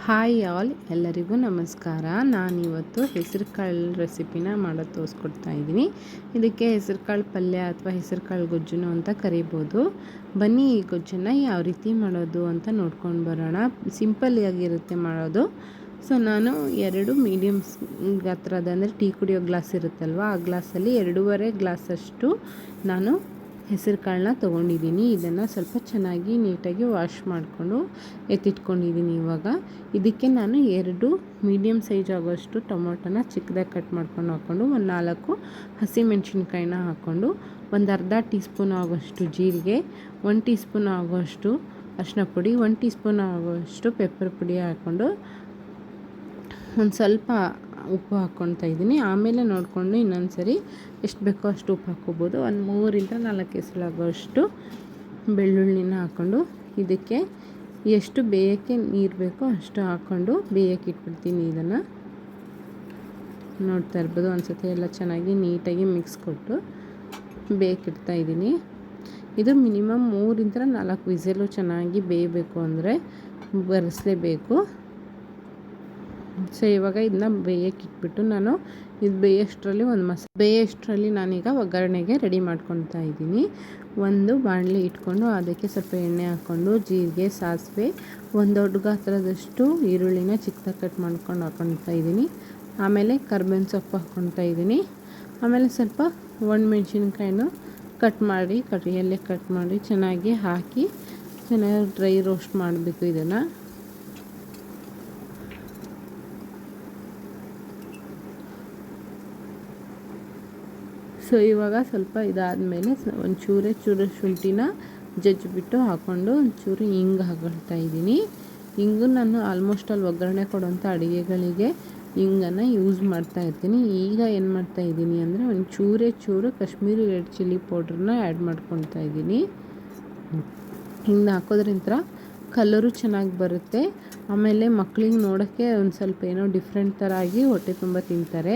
Hi all, ಎಲ್ಲರಿಗೂ ನಮಸ್ಕಾರ. ನಾನಿವತ್ತು ಹೆಸರು ಕಾಳು ರೆಸಿಪಿನ ಮಾಡೋದು ತೋರಿಸ್ಕೊಡ್ತಾ ಇದ್ದೀನಿ. ಇದಕ್ಕೆ ಹೆಸರು ಕಾಳು ಪಲ್ಯ ಅಥವಾ ಹೆಸರು ಕಾಳು ಗೊಜ್ಜುನು ಅಂತ ಕರಿಬೋದು. ಬನ್ನಿ ಈ ಗೊಜ್ಜನ್ನು ಯಾವ ರೀತಿ ಮಾಡೋದು ಅಂತ ನೋಡ್ಕೊಂಡು ಬರೋಣ. ಸಿಂಪಲ್ ಆಗಿರುತ್ತೆ ಮಾಡೋದು. ಸೊ ನಾನು 2 ಮೀಡಿಯಮ್ ಗಾತ್ರದ ಅಂದರೆ ಟೀ ಕುಡಿಯೋ ಗ್ಲಾಸ್ ಇರುತ್ತಲ್ವ, ಆ ಗ್ಲಾಸಲ್ಲಿ 2.5 ಗ್ಲಾಸಷ್ಟು ನಾನು ಹೆಸರು ಕಾಳನ್ನ ತೊಗೊಂಡಿದ್ದೀನಿ. ಇದನ್ನು ಸ್ವಲ್ಪ ಚೆನ್ನಾಗಿ ನೀಟಾಗಿ ವಾಶ್ ಮಾಡಿಕೊಂಡು ಎತ್ತಿಟ್ಕೊಂಡಿದ್ದೀನಿ. ಇವಾಗ ಇದಕ್ಕೆ ನಾನು 2 ಮೀಡಿಯಮ್ ಸೈಜ್ ಆಗೋಷ್ಟು ಟೊಮೊಟೊನ ಚಿಕ್ಕದಾಗಿ ಕಟ್ ಮಾಡ್ಕೊಂಡು ಹಾಕ್ಕೊಂಡು, ಒಂದು 4 ಹಸಿಮೆಣ್ಸಿನ್ಕಾಯಿನ ಹಾಕ್ಕೊಂಡು, ಒಂದು ಅರ್ಧ ಟೀ ಸ್ಪೂನ್ ಆಗೋಷ್ಟು ಜೀರಿಗೆ, 1 ಟೀ ಸ್ಪೂನ್ ಆಗೋಷ್ಟು ಅರಿಶಿನ ಪುಡಿ, 1 ಟೀ ಸ್ಪೂನ್ ಆಗೋಷ್ಟು ಪೆಪ್ಪರ್ ಪುಡಿ ಹಾಕ್ಕೊಂಡು ಒಂದು ಸ್ವಲ್ಪ ಉಪ್ಪು ಹಾಕ್ಕೊಳ್ತಾ ಇದ್ದೀನಿ. ಆಮೇಲೆ ನೋಡಿಕೊಂಡು ಇನ್ನೊಂದು ಸರಿ ಎಷ್ಟು ಬೇಕೋ ಅಷ್ಟು ಉಪ್ಪು ಹಾಕ್ಕೋಬೋದು. ಒಂದು 3-4 ಎಸಳಾಗೋಷ್ಟು ಬೆಳ್ಳುಳ್ಳಿನ ಹಾಕ್ಕೊಂಡು, ಇದಕ್ಕೆ ಎಷ್ಟು ಬೇಯೋಕ್ಕೆ ನೀರು ಬೇಕೋ ಅಷ್ಟು ಹಾಕ್ಕೊಂಡು ಬೇಯೋಕ್ಕೆ ಇಟ್ಬಿಡ್ತೀನಿ. ಇದನ್ನು ನೋಡ್ತಾ ಇರ್ಬೋದು. ಒಂದು ಸತಿ ಎಲ್ಲ ಚೆನ್ನಾಗಿ ನೀಟಾಗಿ ಮಿಕ್ಸ್ ಕೊಟ್ಟು ಬೇಯಕ್ಕಿಡ್ತಾ ಇದ್ದೀನಿ. ಇದು ಮಿನಿಮಮ್ 3-4 ವಿಸಲು ಚೆನ್ನಾಗಿ ಬೇಯಬೇಕು, ಅಂದರೆ ಬರೆಸಲೇಬೇಕು. ಸೊ ಇವಾಗ ಇದನ್ನ ಬೇಯಕ್ಕೆ ಇಟ್ಬಿಟ್ಟು ನಾನು ಇದು ಬೇಯೋಷ್ಟರಲ್ಲಿ ನಾನೀಗ ಒಗ್ಗರಣೆಗೆ ರೆಡಿ ಮಾಡ್ಕೊತಾ ಇದ್ದೀನಿ. ಒಂದು ಬಾಣಲಿ ಇಟ್ಕೊಂಡು ಅದಕ್ಕೆ ಸ್ವಲ್ಪ ಎಣ್ಣೆ ಹಾಕ್ಕೊಂಡು, ಜೀರಿಗೆ, ಸಾಸಿವೆ, ಒಂದು ದೊಡ್ಡ ಗಾತ್ರದಷ್ಟು ಈರುಳ್ಳಿನ ಚಿಕ್ಕದಾಗಿ ಕಟ್ ಮಾಡ್ಕೊಂಡು ಹಾಕ್ಕೊತಾ ಇದ್ದೀನಿ. ಆಮೇಲೆ ಕರ್ಬೇವಿನ ಸೊಪ್ಪು ಹಾಕ್ಕೊತಾ ಇದ್ದೀನಿ. ಆಮೇಲೆ ಸ್ವಲ್ಪ ಒಣಮೆಣ್ಸಿನ್ಕಾಯಿನೂ ಕಟ್ ಮಾಡಿ ಚೆನ್ನಾಗಿ ಹಾಕಿ ಚೆನ್ನಾಗಿ ಡ್ರೈ ರೋಸ್ಟ್ ಮಾಡಬೇಕು ಇದನ್ನು. ಸೊ ಇವಾಗ ಸ್ವಲ್ಪ ಇದಾದಮೇಲೆ ಒಂಚೂರು ಶುಂಠಿನ ಜಜ್ಜಿಬಿಟ್ಟು ಹಾಕ್ಕೊಂಡು ಒಂಚೂರು ಹಿಂಗೆ ಹಾಕೊಳ್ತಾ ಇದ್ದೀನಿ. ಹಿಂಗು ನಾನು ಆಲ್ಮೋಸ್ಟ್ ಅಲ್ಲಿ ಒಗ್ಗರಣೆ ಕೊಡುವಂಥ ಅಡುಗೆಗಳಿಗೆ ಹಿಂಗನ್ನು ಯೂಸ್ ಮಾಡ್ತಾ ಇರ್ತೀನಿ. ಈಗ ಏನು ಮಾಡ್ತಾ ಇದ್ದೀನಿ ಅಂದರೆ ಚೂರು ಕಾಶ್ಮೀರಿ ರೆಡ್ ಚಿಲ್ಲಿ ಪೌಡ್ರನ್ನ ಆ್ಯಡ್ ಮಾಡ್ಕೊತಾ ಇದ್ದೀನಿ. ಹಿಂಗೆ ಹಾಕೋದ್ರಿಂದ ಕಲರು ಚೆನ್ನಾಗಿ ಬರುತ್ತೆ. ಆಮೇಲೆ ಮಕ್ಕಳಿಗೆ ನೋಡೋಕ್ಕೆ ಒಂದು ಸ್ವಲ್ಪ ಏನೋ ಡಿಫ್ರೆಂಟ್ ಥರ ಆಗಿ ಹೊಟ್ಟೆ ತುಂಬ ತಿಂತಾರೆ.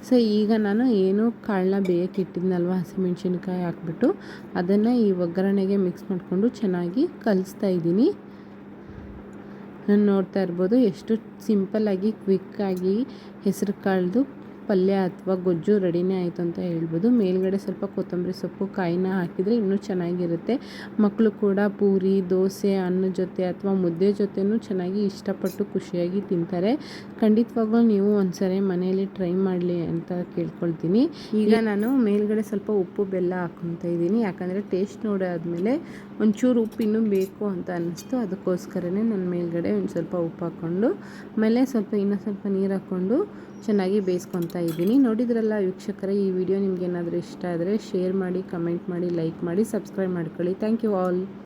ಸೊ ಈಗ ನಾನು ಕಾಳನ್ನ ಬೇಯಕ್ಕೆ ಇಟ್ಟಿದ್ನಲ್ವ, ಹಸಿಮೆಣ್ಸಿನ್ಕಾಯಿ ಹಾಕ್ಬಿಟ್ಟು ಅದನ್ನು ಈ ಒಗ್ಗರಣೆಗೆ ಮಿಕ್ಸ್ ಮಾಡಿಕೊಂಡು ಚೆನ್ನಾಗಿ ಕಲಿಸ್ತಾ ಇದ್ದೀನಿ. ನಾನು ನೋಡ್ತಾ ಇರ್ಬೋದು ಎಷ್ಟು ಸಿಂಪಲ್ಲಾಗಿ ಕ್ವಿಕ್ಕಾಗಿ ಹೆಸರು ಕಾಳ್ದು ಪಲ್ಯ ಅಥವಾ ಗೊಜ್ಜು ರೆಡಿನೇ ಆಯಿತು ಅಂತ ಹೇಳ್ಬೋದು. ಮೇಲ್ಗಡೆ ಸ್ವಲ್ಪ ಕೊತ್ತಂಬರಿ ಸೊಪ್ಪು ಕಾಯಿನ ಹಾಕಿದರೆ ಇನ್ನೂ ಚೆನ್ನಾಗಿರುತ್ತೆ. ಮಕ್ಕಳು ಕೂಡ ಪೂರಿ, ದೋಸೆ, ಅನ್ನದ ಜೊತೆ ಅಥವಾ ಮುದ್ದೆ ಜೊತೆನೂ ಚೆನ್ನಾಗಿ ಇಷ್ಟಪಟ್ಟು ಖುಷಿಯಾಗಿ ತಿಂತಾರೆ. ಖಂಡಿತವಾಗ್ಲೂ ನೀವು ಒಂದ್ಸರಿ ಮನೆಯಲ್ಲಿ ಟ್ರೈ ಮಾಡಲಿ ಅಂತ ಕೇಳ್ಕೊಳ್ತೀನಿ. ಈಗ ನಾನು ಮೇಲ್ಗಡೆ ಸ್ವಲ್ಪ ಉಪ್ಪು ಬೆಲ್ಲ ಹಾಕ್ಕೊತಾ ಇದ್ದೀನಿ. ಯಾಕಂದರೆ ಟೇಸ್ಟ್ ನೋಡಾದ್ಮೇಲೆ ಒಂಚೂರು ಉಪ್ಪು ಇನ್ನೂ ಬೇಕು ಅಂತ ಅನ್ನಿಸ್ತು. ಅದಕ್ಕೋಸ್ಕರನೇ ನಾನು ಮೇಲ್ಗಡೆ ಒಂದು ಸ್ವಲ್ಪ ಉಪ್ಪು ಹಾಕ್ಕೊಂಡು, ಆಮೇಲೆ ಇನ್ನೂ ಸ್ವಲ್ಪ ನೀರು ಹಾಕ್ಕೊಂಡು ಚೆನ್ನಾಗಿ ಬೇಯಿಸ್ಕೊತಾ ಇದ್ದೀನಿ. ನೋಡಿದ್ರಲ್ಲ ವೀಕ್ಷಕರೇ, ಈ ವಿಡಿಯೋ ನಿಮ್ಗೆ ಏನಾದರೂ ಇಷ್ಟ ಆದರೆ ಶೇರ್ ಮಾಡಿ, ಕಮೆಂಟ್ ಮಾಡಿ, ಲೈಕ್ ಮಾಡಿ, ಸಬ್ಸ್ಕ್ರೈಬ್ ಮಾಡ್ಕೊಳ್ಳಿ. Thank you all.